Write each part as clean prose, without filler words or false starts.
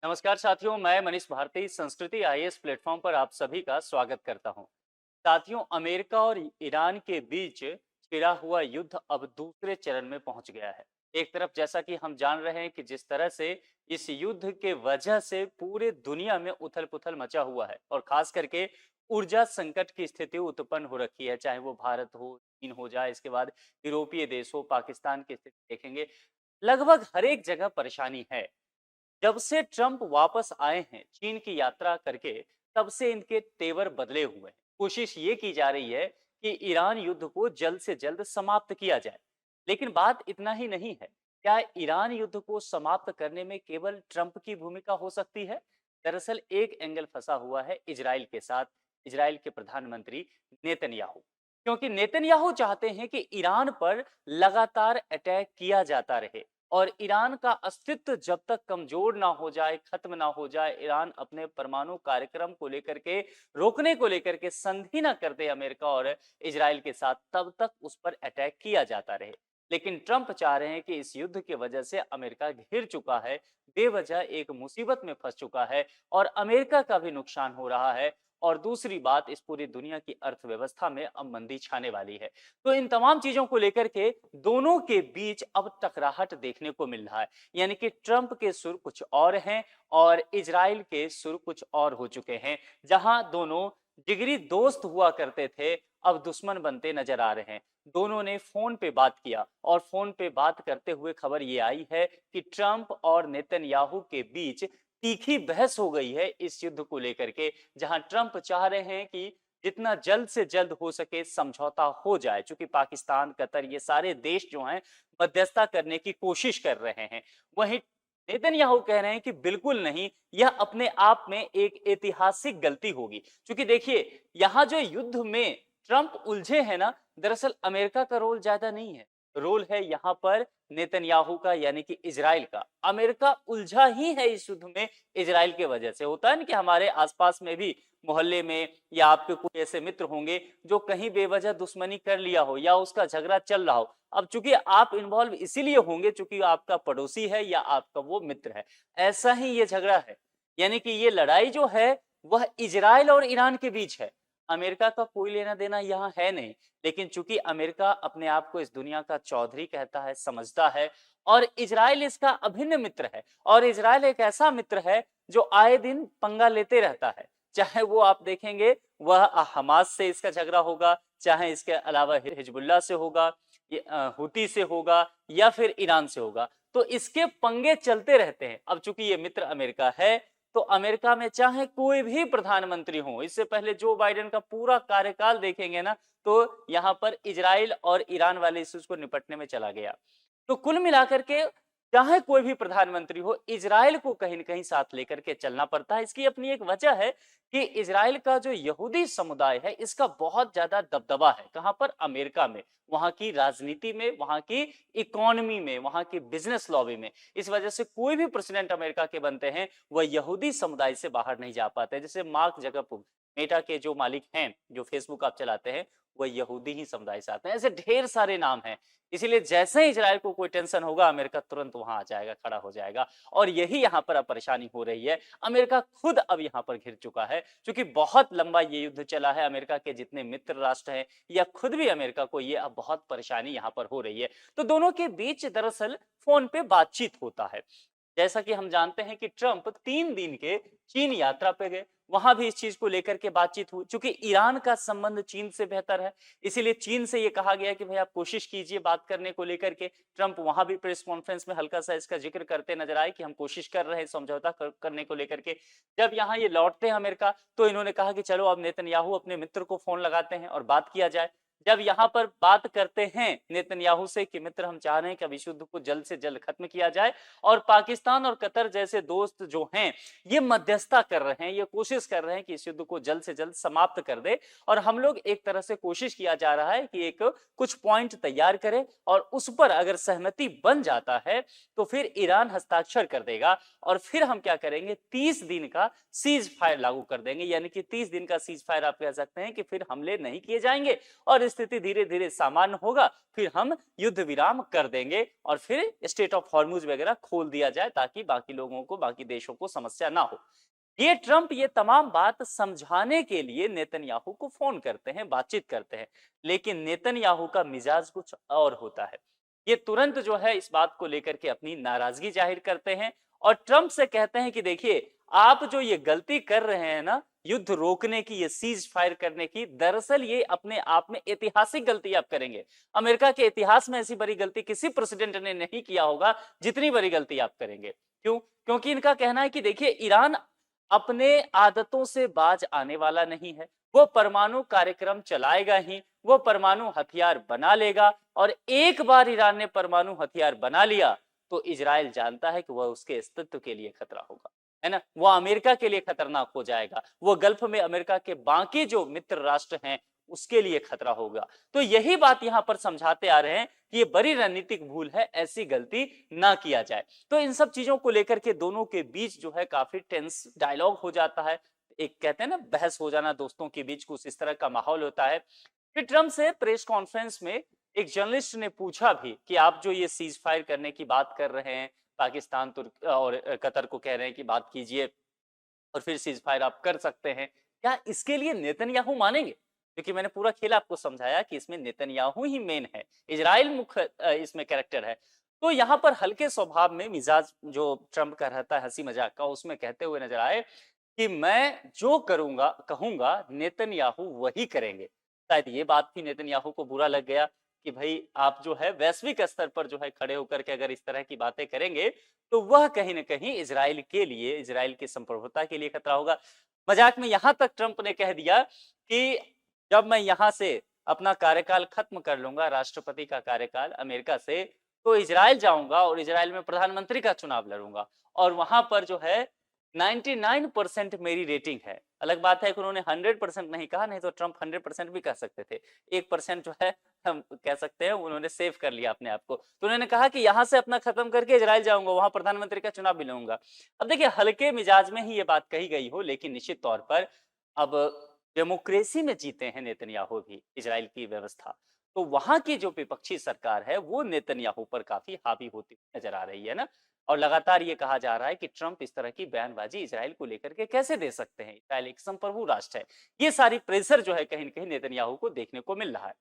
नमस्कार साथियों, मैं मनीष भारती संस्कृति आईएएस प्लेटफॉर्म पर आप सभी का स्वागत करता हूं। साथियों, अमेरिका और ईरान के बीच छिड़ा हुआ युद्ध अब दूसरे चरण में पहुंच गया है। एक तरफ जैसा कि हम जान रहे हैं कि जिस तरह से इस युद्ध के वजह से पूरे दुनिया में उथल-पुथल मचा हुआ है और खास करके ऊर्जा संकट की स्थिति उत्पन्न हो रखी है, चाहे वो भारत हो, चीन हो जाए, इसके बाद यूरोपीय देश हो, पाकिस्तान की स्थिति देखेंगे, लगभग हर एक जगह परेशानी है। जब से ट्रंप वापस आए हैं चीन की यात्रा करके, तब से इनके तेवर बदले हुए हैं। कोशिश ये की जा रही है कि ईरान युद्ध को जल्द से जल्द समाप्त किया जाए। लेकिन बात इतना ही नहीं है। क्या ईरान युद्ध को समाप्त करने में केवल ट्रंप की भूमिका हो सकती है? दरअसल एक एंगल फंसा हुआ है इजराइल के साथ, इजराइल के प्रधानमंत्री नेतन्याहू। क्योंकि नेतन्याहू चाहते हैं कि ईरान पर लगातार अटैक किया जाता रहे और ईरान का अस्तित्व जब तक कमजोर ना हो जाए, खत्म ना हो जाए, ईरान अपने परमाणु कार्यक्रम को लेकर के रोकने को लेकर के संधि ना कर दे अमेरिका और इजराइल के साथ, तब तक उस पर अटैक किया जाता रहे। लेकिन ट्रंप चाह रहे हैं कि इस युद्ध की वजह से अमेरिका घिर चुका है, बेवजह एक मुसीबत में फंस चुका है और अमेरिका का भी नुकसान हो रहा है। और दूसरी बात, इस पूरी दुनिया की अर्थव्यवस्था में अब मंदी छाने वाली है। तो इन तमाम चीजों को लेकर के दोनों के बीच अब टकराहट देखने को मिल रहा है। यानी कि ट्रंप के सुर कुछ और हैं और इजराइल के सुर कुछ और हो चुके हैं। जहां दोनों जिगरी दोस्त हुआ करते थे, अब दुश्मन बनते नजर आ रहे हैं। दोनों ने फोन पे बात किया और फोन पे बात करते हुए खबर ये आई है कि ट्रंप और नेतन्याहू के बीच तीखी बहस हो गई है इस युद्ध को लेकर के। जहां ट्रंप चाह रहे हैं कि जितना जल्द से जल्द हो सके समझौता हो जाए, क्योंकि पाकिस्तान, कतर, ये सारे देश जो हैं मध्यस्थता करने की कोशिश कर रहे हैं। वहीं नेतन्याहू कह रहे हैं कि बिल्कुल नहीं, यह अपने आप में एक ऐतिहासिक गलती होगी। क्योंकि देखिए, यहाँ जो युद्ध में ट्रंप उलझे हैं ना, दरअसल अमेरिका का रोल ज्यादा नहीं है। रोल है यहाँ पर नेतन्याहू का, यानी कि इजराइल का। अमेरिका उलझा ही है इस युद्ध में इजराइल के वजह से। होता है ना कि हमारे आसपास में भी, मोहल्ले में, या आपके कोई ऐसे मित्र होंगे जो कहीं बेवजह दुश्मनी कर लिया हो या उसका झगड़ा चल रहा हो। अब चूंकि आप इन्वॉल्व इसीलिए होंगे चूंकि आपका पड़ोसी है या आपका वो मित्र है। ऐसा ही ये झगड़ा है। यानी कि ये लड़ाई जो है वह इजराइल और ईरान के बीच है। अमेरिका का कोई लेना देना यहाँ है नहीं। लेकिन चूंकि अमेरिका अपने आप को इस दुनिया का चौधरी कहता है, समझता है, और इजराइल इसका अभिन्न मित्र है। और इजराइल एक ऐसा मित्र है जो आए दिन पंगा लेते रहता है। चाहे वो आप देखेंगे वह हमास से इसका झगड़ा होगा, चाहे इसके अलावा हिजबुल्लाह से होगा, हुती से होगा, या फिर ईरान से होगा। तो इसके पंगे चलते रहते हैं। अब चूंकि ये मित्र अमेरिका है, तो अमेरिका में चाहे कोई भी प्रधानमंत्री हो, इससे पहले जो बाइडेन का पूरा कार्यकाल देखेंगे ना, तो यहाँ पर इजराइल और ईरान वाले इश्यूज को निपटने में चला गया। तो कुल मिलाकर के चाहे कोई भी प्रधानमंत्री हो, इजराइल को कहीं न कहीं साथ लेकर के चलना पड़ता है। इसकी अपनी एक वजह है कि इजराइल का जो यहूदी समुदाय है, इसका बहुत ज्यादा दबदबा है। कहां पर? अमेरिका में। वहां की राजनीति में, वहां की इकोनॉमी में, वहां की बिजनेस लॉबी में। इस वजह से कोई भी प्रेसिडेंट अमेरिका के बनते हैं, वह यहूदी समुदाय से बाहर नहीं जा पाते। जैसे मार्क जकरबर्ग, मेटा के जो मालिक हैं, जो फेसबुक आप चलाते हैं, वह यहूदी ही समुदाय से आते हैं। ऐसे ढेर सारे नाम हैं। इसीलिए जैसे ही इजराइल को कोई टेंशन होगा, अमेरिका तुरंत वहां आ जाएगा, खड़ा हो जाएगा। और यही यहाँ पर अब परेशानी हो रही है। अमेरिका खुद अब यहाँ पर घिर चुका है, क्योंकि बहुत लंबा ये युद्ध चला है। अमेरिका के जितने मित्र राष्ट्र हैं या खुद भी अमेरिका को ये अब बहुत परेशानी यहाँ पर हो रही है। तो दोनों के बीच दरअसल फोन पे बातचीत होता है। जैसा कि हम जानते हैं कि ट्रंप 3 दिन के चीन यात्रा पे गए, वहां भी इस चीज को लेकर के बातचीत हुई। चूंकि ईरान का संबंध चीन से बेहतर है, इसीलिए चीन से ये कहा गया कि भाई आप कोशिश कीजिए बात करने को लेकर के। ट्रंप वहां भी प्रेस कॉन्फ्रेंस में हल्का सा इसका जिक्र करते नजर आए कि हम कोशिश कर रहे हैं समझौता करने को लेकर के। जब यहाँ ये लौटते हैं अमेरिका, तो इन्होंने कहा कि चलो अब नेतन्याहू अपने मित्र को फोन लगाते हैं और बात किया जाए। जब यहाँ पर बात करते हैं नेतन्याहू से कि मित्र, हम चाह रहे हैं कि अब इस युद्ध को जल्द से जल्द खत्म किया जाए, और पाकिस्तान और कतर जैसे दोस्त जो हैं ये मध्यस्थता कर रहे हैं, ये कोशिश कर रहे हैं कि इस युद्ध को जल्द से जल्द समाप्त कर दे। और हम लोग एक तरह से कोशिश किया जा रहा है कि एक कुछ पॉइंट तैयार करें, और उस पर अगर सहमति बन जाता है तो फिर ईरान हस्ताक्षर कर देगा, और फिर हम क्या करेंगे, 30 दिन का सीज फायर लागू कर देंगे। यानी कि 30 दिन का सीज फायर आप कह सकते हैं कि फिर हमले नहीं किए जाएंगे और स्थिति धीरे धीरे सामान्य होगा, फिर हम युद्ध विराम कर देंगे और फिर स्टेट ऑफ हॉर्मुज वगैरह खोल दिया जाए ताकि बाकी लोगों को, बाकी देशों को समस्या ना हो। ये ट्रंप ये तमाम बात समझाने के लिए नेतन्याहू को फोन करते हैं, बातचीत करते हैं, लेकिन नेतन्याहू का मिजाज कुछ और होता है। ये तुरंत जो है इस बात को लेकर के अपनी नाराजगी जाहिर करते हैं और ट्रंप से कहते हैं कि देखिए, आप जो ये गलती कर रहे हैं ना, युद्ध रोकने की, ये सीज फायर करने की, दरअसल ये अपने आप में ऐतिहासिक गलती आप करेंगे। अमेरिका के इतिहास में ऐसी बड़ी गलती किसी प्रेसिडेंट ने नहीं किया होगा जितनी बड़ी गलती आप करेंगे। क्यों? क्योंकि इनका कहना है कि देखिए, ईरान अपने आदतों से बाज आने वाला नहीं है। वो परमाणु कार्यक्रम चलाएगा ही, वो परमाणु हथियार बना लेगा और एक बार ईरान ने परमाणु हथियार बना लिया तो इजराइल जानता है कि वह उसके अस्तित्व के लिए खतरा होगा, है ना? वो अमेरिका के लिए खतरनाक हो जाएगा, वो गल्फ में अमेरिका के बाकी जो मित्र राष्ट्र हैं उसके लिए खतरा होगा। तो यही बात यहां पर समझाते आ रहे हैं कि ये बड़ी रणनीतिक भूल है, ऐसी गलती ना किया जाए। तो इन सब चीजों को लेकर के दोनों के बीच जो है काफी टेंस डायलॉग हो जाता है, एक कहते हैं ना बहस हो जाना, दोस्तों के बीच कुछ इस तरह का माहौल होता है। फिर ट्रंप से प्रेस कॉन्फ्रेंस में एक जर्नलिस्ट ने पूछा भी कि आप जो ये सीज फायर करने की बात कर रहे हैं, पाकिस्तान, तुर्क और कतर को कह रहे हैं कि बात कीजिए और फिर सीज फायर आप कर सकते हैं, क्या इसके लिए नेतन्याहू मानेंगे? क्योंकि मैंने पूरा खेल आपको समझाया कि इसमें नेतन्याहू ही मेन है, इजराइल मुख्य इसमें कैरेक्टर है। तो यहाँ पर हल्के स्वभाव में मिजाज जो ट्रंप का रहता है हंसी मजाक का, उसमें कहते हुए नजर आए कि मैं जो करूंगा कहूंगा नेतन्याहू वही करेंगे। शायद ये बात भी नेतन्याहू को बुरा लग गया कि भाई आप जो है वैश्विक स्तर पर जो है खड़े होकर के अगर इस तरह की बातें करेंगे तो वह कहीं ना कहीं इजराइल के लिए, इजराइल की संप्रभुता के लिए खतरा होगा। मजाक में यहां तक ट्रंप ने कह दिया कि जब मैं यहां से अपना कार्यकाल खत्म कर लूंगा, राष्ट्रपति का कार्यकाल अमेरिका से, तो इजराइल जाऊंगा और इजराइल में प्रधानमंत्री का चुनाव लड़ूंगा और वहां पर जो है 99% मेरी रेटिंग है। अलग बात है कि उन्होंने 100% नहीं कहा, नहीं तो ट्रंप 100% भी कह सकते थे। 1% जो है हम कह सकते हैं उन्होंने सेव कर लिया अपने आप को। तो उन्होंने कहा कि यहां से अपना खत्म करके इजराइल जाऊंगा, वहां प्रधानमंत्री का चुनाव भी लड़ूंगा। अब देखिए, हल्के मिजाज में ही ये बात कही गई हो, लेकिन निश्चित तौर पर अब डेमोक्रेसी में जीते हैं नेतन्याहू भी, इजराइल की व्यवस्था, तो वहां की जो विपक्षी सरकार है वो नेतन्याहू पर काफी हावी होती नजर आ रही है ना। और लगातार ये कहा जा रहा है कि ट्रंप इस तरह की बयानबाजी इजराइल को लेकर के कैसे दे सकते हैं, इजराइल एक संप्रभु राष्ट्र है। ये सारी प्रेशर जो है कहीं न कहीं नेतन्याहू को देखने को मिल रहा है।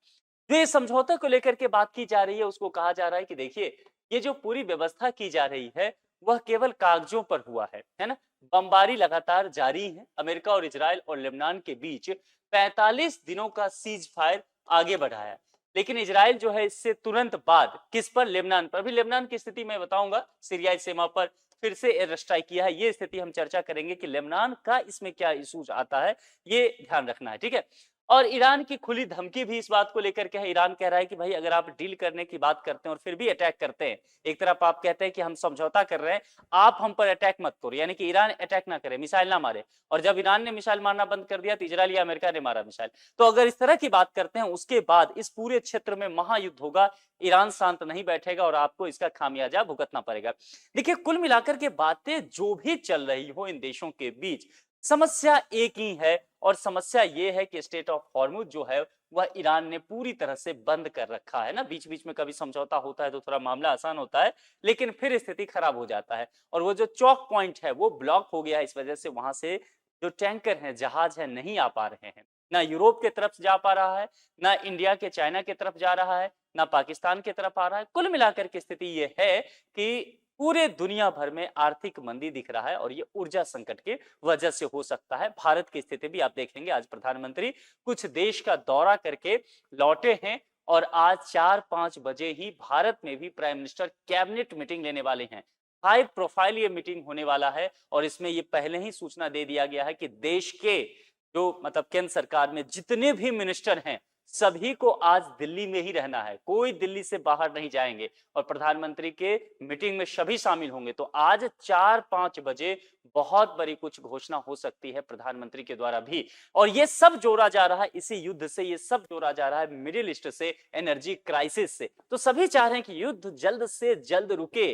जो ये समझौते को लेकर के बात की जा रही है, उसको कहा जा रहा है कि देखिए, ये जो पूरी व्यवस्था की जा रही है वह केवल कागजों पर हुआ है ना। बमबारी लगातार जारी है, अमेरिका और इजराइल और लेबनान के बीच 45 दिनों का सीज फायर आगे बढ़ा है, लेकिन इजराइल जो है इससे तुरंत बाद किस पर, लेबनान पर, भी लेबनान की स्थिति मैं बताऊंगा, सीरियाई सीमा पर फिर से एयर स्ट्राइक किया है। ये स्थिति हम चर्चा करेंगे कि लेबनान का इसमें क्या इशूज आता है, ये ध्यान रखना है, ठीक है। और ईरान की खुली धमकी भी इस बात को लेकर के है। ईरान कह रहा है कि भाई अगर आप डील करने की बात करते हैं और फिर भी अटैक करते हैं, एक तरफ आप कहते हैं कि हम समझौता कर रहे हैं, आप हम पर अटैक मत करो, यानी कि ईरान अटैक ना करे, मिसाइल ना मारे, और जब ईरान ने मिसाइल मारना बंद कर दिया तो इजराइल या अमेरिका ने मारा मिसाइल। तो अगर इस तरह की बात करते हैं, उसके बाद इस पूरे क्षेत्र में महायुद्ध होगा, ईरान शांत नहीं बैठेगा और आपको इसका खामियाजा भुगतना पड़ेगा। देखिए, कुल मिलाकर के बातें जो भी चल रही हो इन देशों के बीच, समस्या एक ही है और समस्या ये है कि स्टेट ऑफ हॉर्मुज जो है वह ईरान ने पूरी तरह से बंद कर रखा है ना। बीच बीच में कभी समझौता होता है तो थोड़ा मामला आसान होता है, लेकिन फिर स्थिति खराब हो जाता है और वो जो चौक पॉइंट है वो ब्लॉक हो गया है। इस वजह से वहां से जो टैंकर हैं, जहाज है, नहीं आ पा रहे हैं, ना यूरोप के तरफ जा पा रहा है, ना इंडिया के चाइना के तरफ जा रहा है, ना पाकिस्तान की तरफ आ रहा है। कुल मिलाकर की स्थिति ये है कि पूरे दुनिया भर में आर्थिक मंदी दिख रहा है और ये ऊर्जा संकट की वजह से हो सकता है। भारत की स्थिति भी आप देखेंगे, आज प्रधानमंत्री कुछ देश का दौरा करके लौटे हैं और आज 4-5 बजे ही भारत में भी प्राइम मिनिस्टर कैबिनेट मीटिंग लेने वाले हैं। हाई प्रोफाइल ये मीटिंग होने वाला है और इसमें ये पहले ही सूचना दे दिया गया है कि देश के जो मतलब केंद्र सरकार में जितने भी मिनिस्टर हैं, सभी को आज दिल्ली में ही रहना है, कोई दिल्ली से बाहर नहीं जाएंगे और प्रधानमंत्री के मीटिंग में सभी शामिल होंगे। तो आज 4-5 बजे बहुत बड़ी कुछ घोषणा हो सकती है प्रधानमंत्री के द्वारा भी, और ये सब जोड़ा जा रहा है इसी युद्ध से, ये सब जोड़ा जा रहा है मिडिल ईस्ट से, एनर्जी क्राइसिस से। तो सभी चाह रहे हैं कि युद्ध जल्द से जल्द रुके,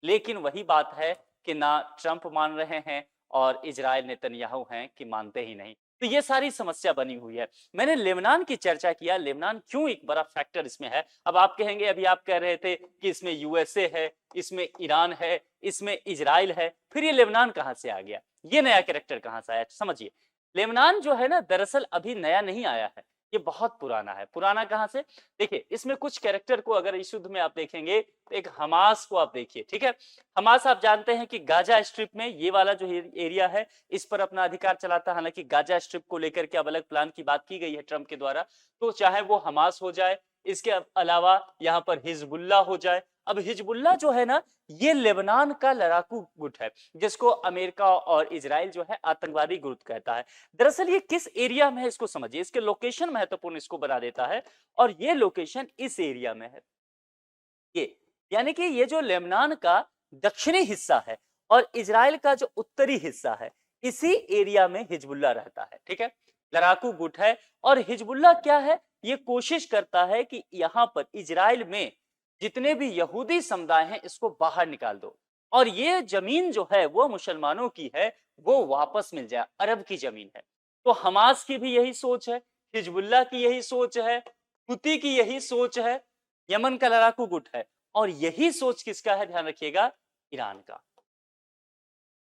लेकिन वही बात है कि ना ट्रंप मान रहे हैं और इजराइल नेतन्याहू हैं कि मानते ही नहीं। तो ये सारी समस्या बनी हुई है। मैंने लेबनान की चर्चा किया, लेबनान क्यों एक बड़ा फैक्टर इसमें है। अब आप कहेंगे, अभी आप कह रहे थे कि इसमें यूएसए है, इसमें ईरान है, इसमें इजराइल है, फिर ये लेबनान कहां से आ गया, ये नया कैरेक्टर कहां से आया? समझिए, लेबनान जो है ना, दरअसल अभी नया नहीं आया है, ये बहुत पुराना है। पुराना कहां से? देखिए, इसमें कुछ कैरेक्टर को अगर इस युद्ध में आप देखेंगे तो एक हमास को आप देखिए, ठीक है। हमास आप जानते हैं कि गाजा स्ट्रिप में ये वाला जो एरिया है, इस पर अपना अधिकार चलाता है। हालांकि गाजा स्ट्रिप को लेकर के अब अलग प्लान की बात की गई है ट्रंप के द्वारा, तो चाहे वो हमास हो जाए, इसके अलावा यहाँ पर हिजबुल्ला हो जाए। अब हिजबुल्ला जो है ना, ये लेबनान का लड़ाकू गुट है, जिसको अमेरिका और इजराइल जो है आतंकवादी गुट कहता है। दरअसल ये किस एरिया में है, इसको समझिए, इसके लोकेशन महत्वपूर्ण इसको बना देता है, और ये लोकेशन इस एरिया में है। ये यानी कि ये जो लेबनान का दक्षिणी हिस्सा है और इजराइल का जो उत्तरी हिस्सा है, इसी एरिया में हिजबुल्ला रहता है, ठीक है। लड़ाकू गुट है, और हिजबुल्ला क्या है, ये कोशिश करता है कि यहां पर इजराइल में जितने भी यहूदी समुदाय हैं, इसको बाहर निकाल दो, और ये जमीन जो है वो मुसलमानों की है, वो वापस मिल जाए, अरब की जमीन है। तो हमास की भी यही सोच है, हिजबुल्ला की यही सोच है, हुती की यही सोच है, यमन का लड़ाकू गुट है, और यही सोच किसका है, ध्यान रखिएगा, ईरान का,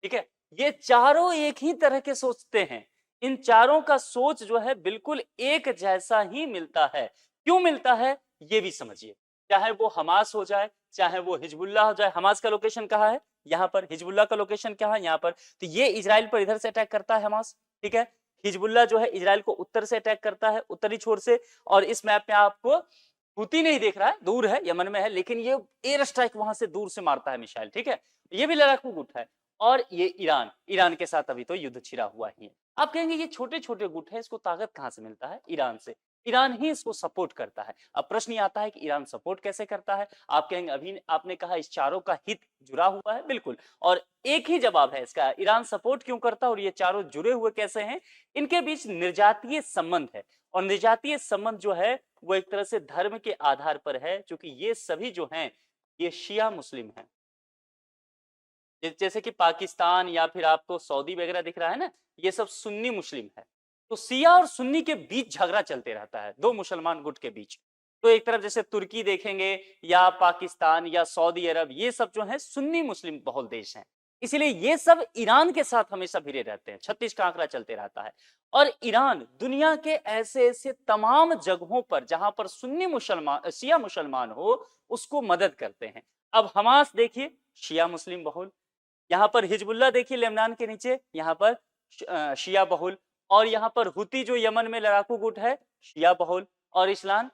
ठीक है। ये चारों एक ही तरह के सोचते हैं, इन चारों का सोच जो है बिल्कुल एक जैसा ही मिलता है। क्यों मिलता है, ये भी समझिए। चाहे वो हमास हो जाए, चाहे वो हिजबुल्ला हो जाए। हमास का लोकेशन कहाँ है, यहाँ पर। हिजबुल्ला का लोकेशन कहाँ है, यहाँ पर। तो ये इजराइल पर इधर से अटैक करता है हमास, ठीक है। हिजबुल्ला जो है इजराइल को उत्तर से अटैक करता है, उत्तरी छोर से। और इस मैप में आपको हुती नहीं देख रहा है, दूर है, यमन में है, लेकिन ये एयर स्ट्राइक वहां से दूर से मारता है मिसाइल, ठीक है। ये भी लड़ाकू गुट है। और ये ईरान, ईरान के साथ अभी तो युद्ध छिड़ा हुआ ही है। आप कहेंगे ये छोटे छोटे गुट है, इसको ताकत कहां से मिलता है? ईरान से। ईरान ही इसको सपोर्ट करता है। अब प्रश्न ये आता है कि ईरान सपोर्ट कैसे करता है? आप कहेंगे, अभी आपने कहा इस चारों का हित जुड़ा हुआ है, बिल्कुल। और एक ही जवाब है इसका, ईरान सपोर्ट क्यों करता है और ये चारों जुड़े हुए कैसे हैं? इनके बीच निर्जातीय संबंध है, और निर्जातीय संबंध जो है वो एक तरह से धर्म के आधार पर है, क्योंकि ये सभी जो हैं ये शिया मुस्लिम हैं। जैसे कि पाकिस्तान या फिर आपको सऊदी वगैरह दिख रहा है ना, ये सब सुन्नी मुस्लिम है। तो शिया और सुन्नी के बीच झगड़ा चलते रहता है, दो मुसलमान गुट के बीच। तो एक तरफ जैसे तुर्की देखेंगे, या पाकिस्तान या सऊदी अरब, ये सब जो है सुन्नी मुस्लिम बहुल देश हैं। इसीलिए ये सब ईरान के साथ हमेशा भिड़े रहते हैं, 36 का आंकड़ा चलते रहता है। और ईरान दुनिया के ऐसे ऐसे तमाम जगहों पर जहां पर सुन्नी मुसलमान, शिया मुसलमान हो, उसको मदद करते हैं। अब हमास देखिए, शिया मुस्लिम बहुल। यहाँ पर हिजबुल्ला देखिए, लेबनान के नीचे, यहाँ पर शिया बहुल। और यहाँ पर हुती जो यमन में लड़ाकू गुट है, शिया बहुल। और इस्लाम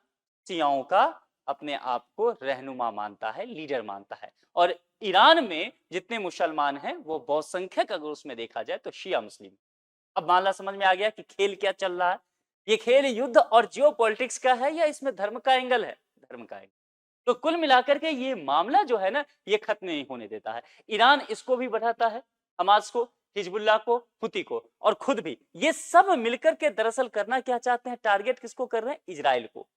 शियाओं का अपने आप को रहनुमा मानता है, लीडर मानता है। और ईरान में जितने मुसलमान हैं वो बहुसंख्यक अगर उसमें देखा जाए तो शिया मुस्लिम। अब मामला समझ में आ गया कि खेल क्या चल रहा है। ये खेल युद्ध और जियो पॉलिटिक्स का है, या इसमें धर्म का एंगल है? धर्म का एंगल। तो कुल मिलाकर के ये मामला जो है ना, ये खत्म नहीं होने देता है। ईरान इसको भी बढ़ाता है, हमास को, हिजबुल्लाह को, हुती को, और खुद भी। ये सब मिलकर के दरअसल करना क्या चाहते हैं, टारगेट किसको कर रहे हैं? इजराइल को।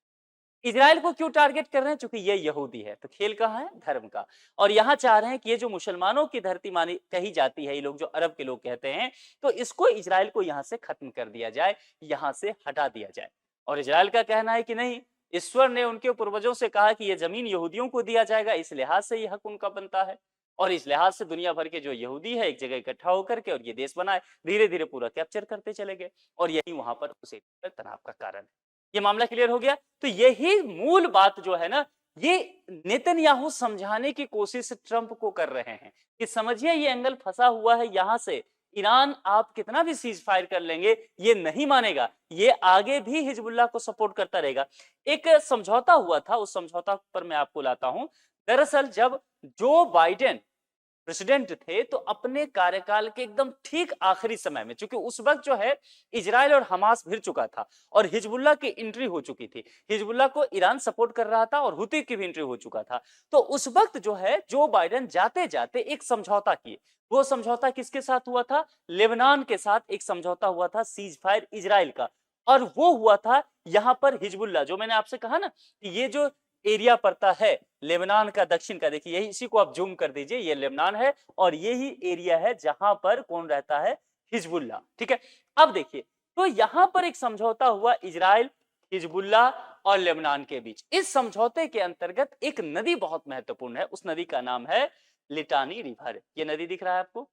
इजराइल को क्यों टारगेट कर रहे हैं? क्योंकि ये यहूदी है। तो खेल कहाँ है? धर्म का। और यहाँ चाह रहे हैं कि ये जो मुसलमानों की धरती मानी कही जाती है, ये लोग जो अरब के लोग कहते हैं, तो इसको इजराइल को यहाँ से खत्म कर दिया जाए, यहाँ से हटा दिया जाए। और इजराइल का कहना है कि नहीं, ईश्वर ने उनके पूर्वजों से कहा कि ये जमीन यहूदियों को दिया जाएगा, इस लिहाज से ये हक उनका बनता है। और इस लिहाज से दुनिया भर के जो यहूदी है एक जगह इकट्ठा होकर के और ये देश बनाए, धीरे धीरे पूरा कैप्चर करते चले गए। और यही वहां पर उस एरिया पर तनाव का कारण है। ये मामला क्लियर हो गया। तो यही मूल बात जो है ना, ये नेतन्याहू समझाने की कोशिश ट्रंप को कर रहे हैं कि समझिए ये एंगल फंसा हुआ है। यहां से ईरान आप कितना भी सीज फायर कर लेंगे, ये नहीं मानेगा, ये आगे भी हिजबुल्लाह को सपोर्ट करता रहेगा। एक समझौता हुआ था, उस समझौता पर मैं आपको लाता हूं। दरअसल जब जो बाइडेन प्रेसिडेंट थे, तो अपने कार्यकाल के एकदम ठीक आखिरी समय में, क्योंकि उस वक्त जो है इजराइल और हमास भिड़ चुका था और हिजबुल्लाह की एंट्री हो चुकी थी। हिजबुल्लाह को ईरान सपोर्ट कर रहा था और हुती की भी एंट्री हो चुका था। तो उस वक्त जो है जो बाइडेन जाते जाते एक समझौता किए। वो समझौता किसके साथ हुआ था? लेबनान के साथ एक समझौता हुआ था, सीज फायर इजराइल का। और वो हुआ था यहां पर हिजबुल्लाह, जो मैंने आपसे कहा ना कि ये जो एरिया पड़ता है लेबनान का दक्षिण का, देखिए यही, इसी को आप जूम कर दीजिए, ये लेबनान है और यही एरिया है जहां पर कौन रहता है? हिजबुल्लाह, ठीक है। अब देखिए, तो यहां पर एक समझौता हुआ इजराइल, हिजबुल्लाह और लेबनान के बीच। इस समझौते के अंतर्गत एक नदी बहुत महत्वपूर्ण है, उस नदी का नाम है लिटानी रिवर। ये नदी दिख रहा है आपको,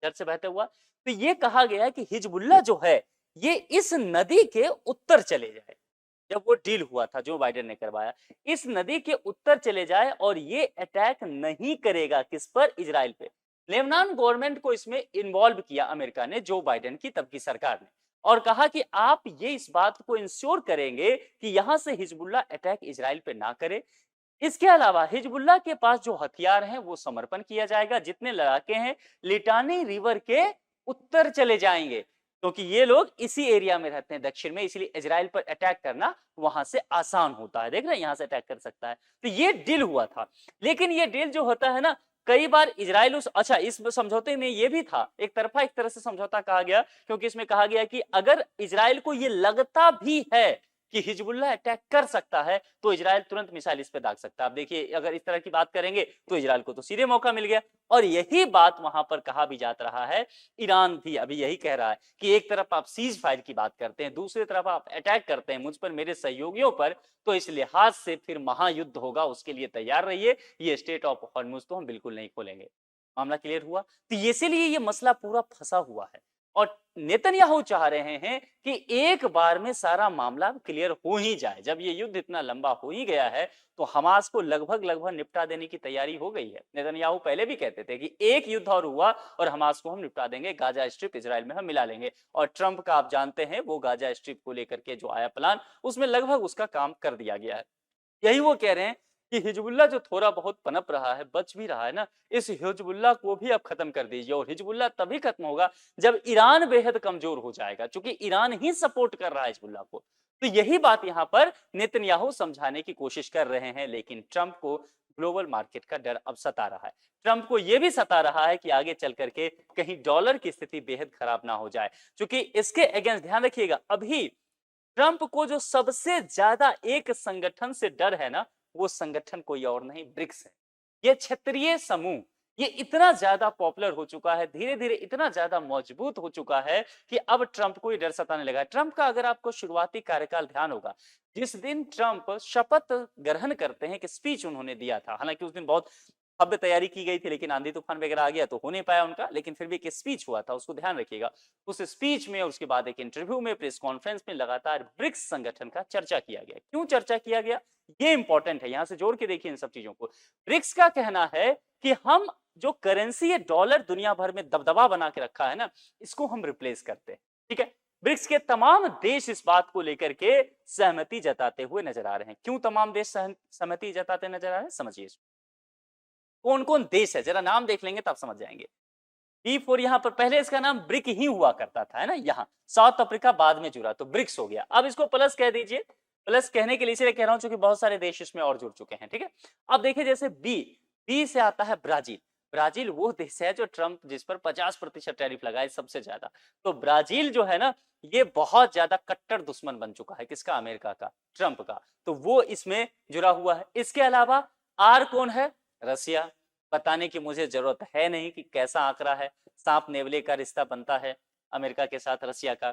इधर से बहते हुआ। तो ये कहा गया है कि हिजबुल्लाह जो है ये इस नदी के उत्तर चले जाए। जब वो डील हुआ था जो बाइडेन ने करवाया, इस नदी के उत्तर चले जाए और ये अटैक नहीं करेगा किस पर, इजराइल पे। लेबनान गवर्नमेंट को इसमें इन्वॉल्व किया अमेरिका ने, जो बाइडेन की तब की सरकार ने, और कहा कि आप ये इस बात को इंश्योर करेंगे कि यहां से हिजबुल्लाह अटैक इजराइल पे ना करे। इसके अलावा हिजबुल्लाह के पास जो हथियार हैं वो समर्पण किया जाएगा, जितने लड़ाके हैं लिटानी रिवर के उत्तर चले जाएंगे, क्योंकि ये लोग इसी एरिया में रहते हैं दक्षिण में, इसलिए इजराइल पर अटैक करना वहां से आसान होता है। देख रहे हैं यहां से अटैक कर सकता है। तो ये डील हुआ था, लेकिन ये डील जो होता है ना, कई बार इजराइल उस, अच्छा इस समझौते में ये भी था एक तरफा, एक तरह से समझौता कहा गया, क्योंकि इसमें कहा गया कि अगर इजराइल को ये लगता भी है कि हिजबुल्लाह अटैक कर सकता है तो इजराइल तुरंत मिसाइल इस पे दाग सकता है। आप देखिए अगर इस तरह की बात करेंगे तो इजराइल को तो सीधे मौका मिल गया, और यही बात वहां पर कहा भी जाता रहा है। ईरान भी अभी यही कह रहा है कि एक तरफ आप सीज फायर की बात करते हैं, दूसरी तरफ आप अटैक करते हैं मुझ पर, मेरे सहयोगियों पर, तो इस लिहाज से फिर महायुद्ध होगा, उसके लिए तैयार रहिए, ये स्टेट ऑफ हॉर्मुज तो हम बिल्कुल नहीं खोलेंगे। मामला क्लियर हुआ? तो इसीलिए ये मसला पूरा फंसा हुआ है, और नेतन्याहू चाह रहे हैं कि एक बार में सारा मामला क्लियर हो ही जाए। जब ये युद्ध इतना लंबा हो ही गया है तो हमास को लगभग लगभग निपटा देने की तैयारी हो गई है। नेतन्याहू पहले भी कहते थे कि एक युद्ध और हुआ और हमास को हम निपटा देंगे, गाजा स्ट्रिप इजराइल में हम मिला लेंगे। और ट्रंप का आप जानते हैं वो गाजा स्ट्रिप को लेकर के जो आया प्लान, उसमें लगभग उसका काम कर दिया गया है। यही वो कह रहे हैं कि हिजबुल्लाह जो थोड़ा बहुत पनप रहा है, बच भी रहा है ना, इस हिजबुल्लाह को भी अब खत्म कर दीजिए। और हिजबुल्लाह तभी खत्म होगा जब ईरान बेहद कमजोर हो जाएगा, क्योंकि ईरान ही सपोर्ट कर रहा है हिजबुल्लाह को। तो यही बात यहां पर नेतन्याहू समझाने की कोशिश कर रहे हैं, लेकिन ट्रंप को ग्लोबल मार्केट का डर अब सता रहा है। ट्रंप को यह भी सता रहा है कि आगे चल करके कहीं डॉलर की स्थिति बेहद खराब ना हो जाए, क्योंकि इसके अगेंस्ट ध्यान रखिएगा, अभी ट्रंप को जो सबसे ज्यादा एक संगठन से डर है ना, वो संगठन कोई और नहीं, ब्रिक्स है। ये क्षेत्रीय समूह ये इतना ज्यादा पॉपुलर हो चुका है, धीरे धीरे इतना ज्यादा मजबूत हो चुका है कि अब ट्रंप को ये डर सताने लगा। ट्रंप का अगर आपको शुरुआती कार्यकाल ध्यान होगा, जिस दिन ट्रंप शपथ ग्रहण करते हैं, कि स्पीच उन्होंने दिया था, हालांकि उस दिन बहुत भव्य तैयारी की गई थी, लेकिन आंधी तूफान वगैरह आ गया तो हो नहीं पाया उनका, लेकिन फिर भी एक स्पीच हुआ था, उसको ध्यान रखिएगा। उस स्पीच में, उसके बाद एक इंटरव्यू में, प्रेस कॉन्फ्रेंस में लगातार ब्रिक्स संगठन का चर्चा किया गया। क्यों चर्चा किया गया, ये इंपॉर्टेंट है, यहां से जोड़ के देखिए इन सब चीजों को। ब्रिक्स का कहना है कि हम जो करेंसी है डॉलर दुनिया भर में दबदबा बना के रखा है ना, इसको हम रिप्लेस करते हैं। ठीक है, ब्रिक्स के तमाम देश इस बात को लेकर के सहमति जताते हुए नजर आ रहे हैं। क्यों तमाम देश सहमति जताते नजर आ रहे हैं, समझिए कौन कौन देश है, जरा नाम देख लेंगे तब समझ जाएंगे। B4 यहाँ पर पहले इसका नाम ब्रिक ही हुआ करता था, है ना, यहाँ साउथ अफ्रीका बाद में जुड़ा तो ब्रिक्स हो गया, अब इसको प्लस कह दीजिए। प्लस कहने के लिए इसलिए कह रहा हूं क्योंकि बहुत सारे देश इसमें और जुड़ चुके हैं। ठीक है, अब देखिए जैसे बी से आता है ब्राजील। ब्राजील वो देश है जो ट्रंप जिस पर 50% टैरिफ लगाए सबसे ज्यादा। तो ब्राजील जो है ना, ये बहुत ज्यादा कट्टर दुश्मन बन चुका है, किसका, अमेरिका का, ट्रंप का, तो वो इसमें जुड़ा हुआ है। इसके अलावा आर कौन है, रसिया। बताने की मुझे जरूरत है नहीं कि कैसा आंकड़ा है, सांप नेवले का रिश्ता बनता है अमेरिका के साथ रसिया का।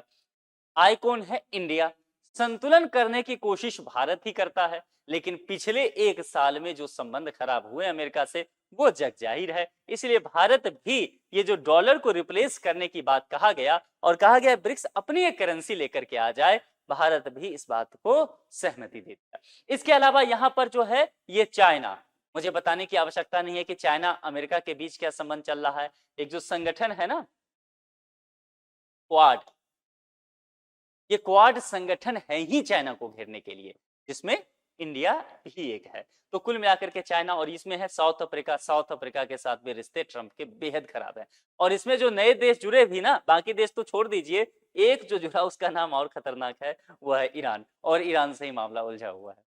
आई कौन है, इंडिया। संतुलन करने की कोशिश भारत ही करता है, लेकिन पिछले एक साल में जो संबंध खराब हुए अमेरिका से वो जग जाहिर है, इसलिए भारत भी, ये जो डॉलर को रिप्लेस करने की बात कहा गया और कहा गया ब्रिक्स अपनी एक करेंसी लेकर के आ जाए, भारत भी इस बात को सहमति देता है। इसके अलावा यहां पर जो है ये चाइना, मुझे बताने की आवश्यकता नहीं है कि चाइना अमेरिका के बीच क्या संबंध चल रहा है। एक जो संगठन है ना क्वाड, ये क्वाड संगठन है ही चाइना को घेरने के लिए, जिसमें इंडिया भी एक है। तो कुल मिलाकर के चाइना, और इसमें है साउथ अफ्रीका। साउथ अफ्रीका के साथ भी रिश्ते ट्रंप के बेहद खराब है। और इसमें जो नए देश जुड़े भी ना, बाकी देश तो छोड़ दीजिए, एक जो जुड़ा उसका नाम और खतरनाक है, वो है ईरान, और ईरान से ही मामला उलझा हुआ है।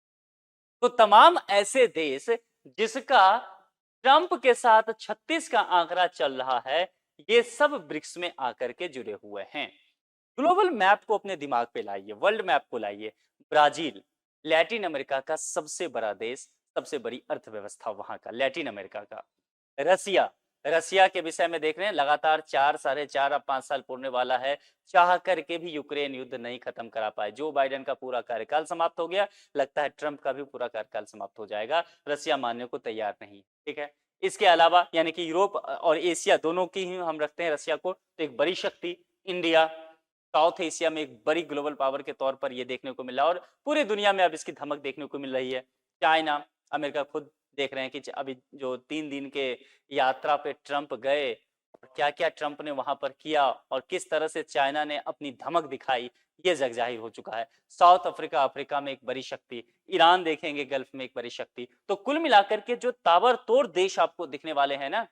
तो तमाम ऐसे देश जिसका ट्रंप के साथ 36 का आंकड़ा चल रहा है, ये सब ब्रिक्स में आकर के जुड़े हुए हैं। ग्लोबल मैप को अपने दिमाग पे लाइए, वर्ल्ड मैप को लाइए। ब्राजील लैटिन अमेरिका का सबसे बड़ा देश, सबसे बड़ी अर्थव्यवस्था वहां का, लैटिन अमेरिका का। रसिया रसिया के विषय में देख रहे हैं, लगातार 4 साढ़े 4 अब 5 साल पूरने वाला है, चाह करके भी यूक्रेन युद्ध नहीं खत्म करा पाए। जो बाइडेन का पूरा कार्यकाल समाप्त हो गया, लगता है ट्रंप का भी पूरा कार्यकाल समाप्त हो जाएगा। रसिया मानने को तैयार नहीं, ठीक है। इसके अलावा यानी कि यूरोप और एशिया दोनों की ही हम रखते हैं रसिया को, तो एक बड़ी शक्ति इंडिया साउथ एशिया में एक बड़ी ग्लोबल पावर के तौर पर ये देखने को मिला, और पूरी दुनिया में अब इसकी धमक देखने को मिल रही है। चाइना, अमेरिका खुद देख रहे हैं कि अभी जो 3 दिन के यात्रा पे ट्रंप गए, क्या क्या ट्रंप ने वहां पर किया और किस तरह से चाइना ने अपनी धमक दिखाई, ये जग जाहिर हो चुका है। साउथ अफ्रीका, अफ्रीका में एक बड़ी शक्ति, ईरान देखेंगे गल्फ में एक बड़ी शक्ति। तो कुल मिलाकर के जो ताबड़तोड़ देश आपको दिखने वाले हैं ना,